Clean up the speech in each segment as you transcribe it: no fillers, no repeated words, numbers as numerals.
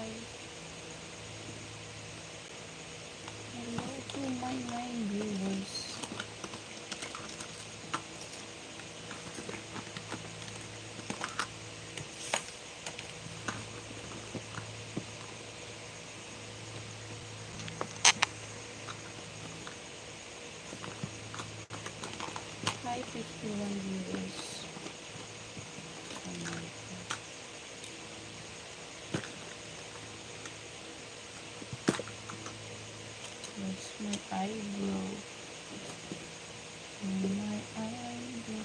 hi. Hello to my nine viewers. Hi, 51 viewers. Oh my God. Where's my eyebrow? My eyebrow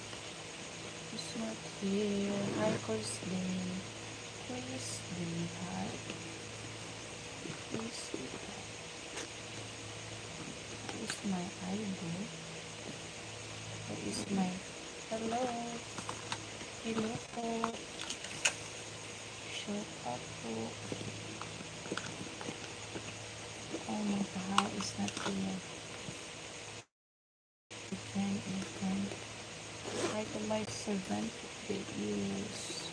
is not here. Hi, Thursday. Please be hi. Please be hi. Where's my eyebrow? Where is my... Hello? Hello po. Shut up po. Oh my God, it's not here. You can. Hi to my servant videos.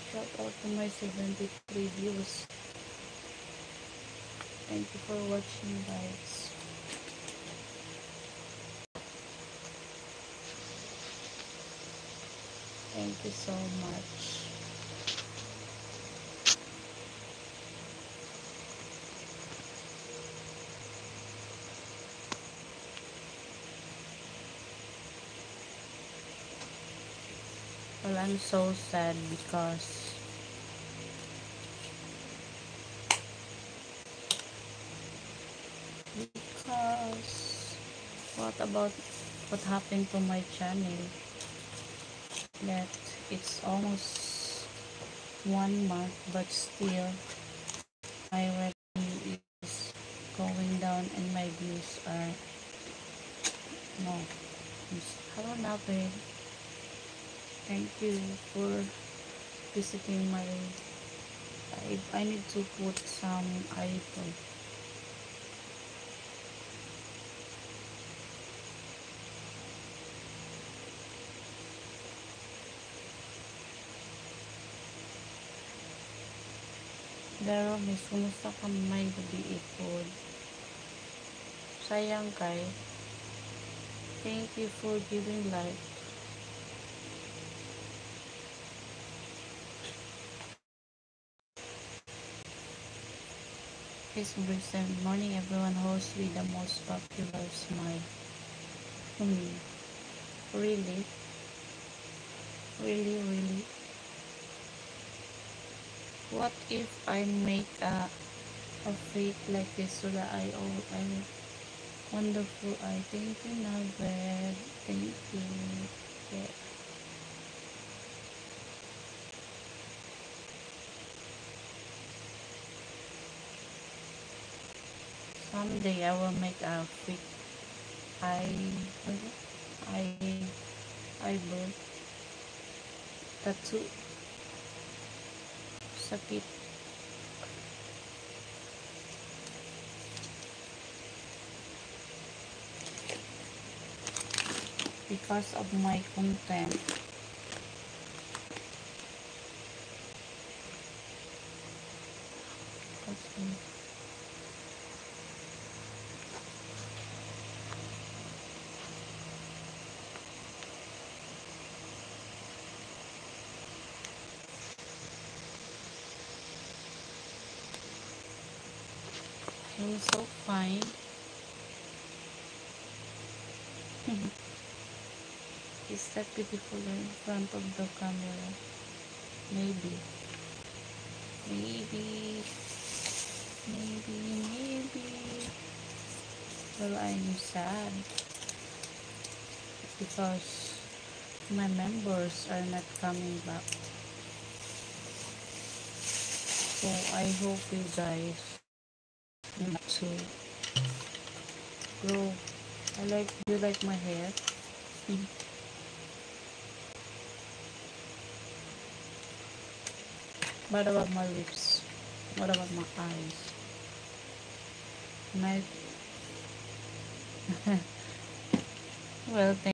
Shout out to my 73 views. Thank you for watching, guys. Thank you so much. Well, I'm so sad because what about what happened to my channel? That it's almost 1 month, but still my revenue is going down and my views are no. Hello, Nabe. Thank you for visiting my live. I need to put some item. Pero miss, kumusta ka may gabi ipod? Sayang kay. Thank you for giving life. Peace and morning everyone. Host with the most popular smile. Really? Really? What if I make a fake like this so that I'm wonderful? I thank you, Naved. Thank you. Yeah. Someday I will make a fake eye eye eyebrow tattoo. Sakit. Because of my content. I'm so fine. Is that beautiful in front of the camera? Maybe. Well, I'm sad because my members are not coming back. So I hope you guys want to grow. You like my hair? What about my lips? What about my eyes? My well, thank